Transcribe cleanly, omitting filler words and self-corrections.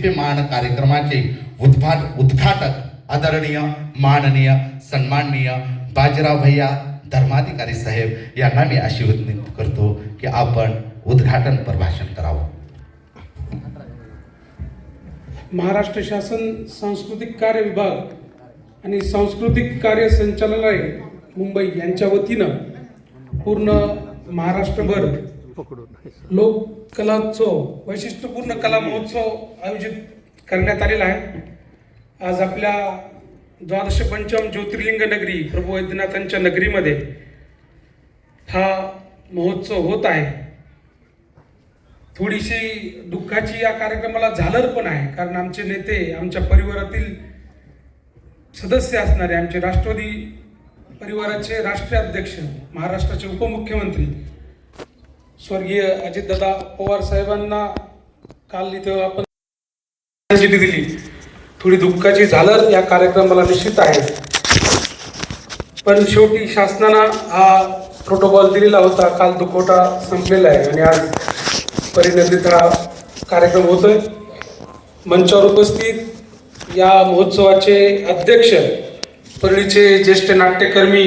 दीप्यमान कार्यक्रमाचे उद्घाटक आदरणीय माननीय सन्माननीय बाजीराव भैया धर्माधिकारी साहेब यांना मी अशी विनंती करतो की आपण उद्घाटनपर भाषण करावं. महाराष्ट्र शासन सांस्कृतिक कार्य विभाग आणि सांस्कृतिक कार्य संचालनालय मुंबई यांच्या वतीनं पूर्ण महाराष्ट्रभर लोककलाोत्सव वैशिष्ट्यपूर्ण कला महोत्सव आयोजित करण्यात आलेला आहे. आज आपल्या द्वादश पंचम ज्योतिर्लिंग नगरी प्रभू वैद्यनाथांच्या नगरीमध्ये हा महोत्सव होत आहे. थोडीशी दुःखाची या कार्यक्रमाला झालर पण आहे, कारण आमचे नेते, आमच्या परिवारातील सदस्य असणारे, आमचे राष्ट्रवादी परिवाराचे राष्ट्रीय अध्यक्ष, महाराष्ट्राचे उपमुख्यमंत्री स्वर्गीय अजितदादा पवार साहेबांना काल इथं आपण दिली. थोडी दुःखाची झालर या कार्यक्रमाला निश्चित आहे, पण शेवटी शासनानं हा प्रोटोकॉल दिलेला होता. काल दुखवटा संपलेला आहे आणि आज परिणतीत हा कार्यक्रम होतोय. मंचावर उपस्थित या महोत्सवाचे अध्यक्ष, परळीचे ज्येष्ठ नाट्यकर्मी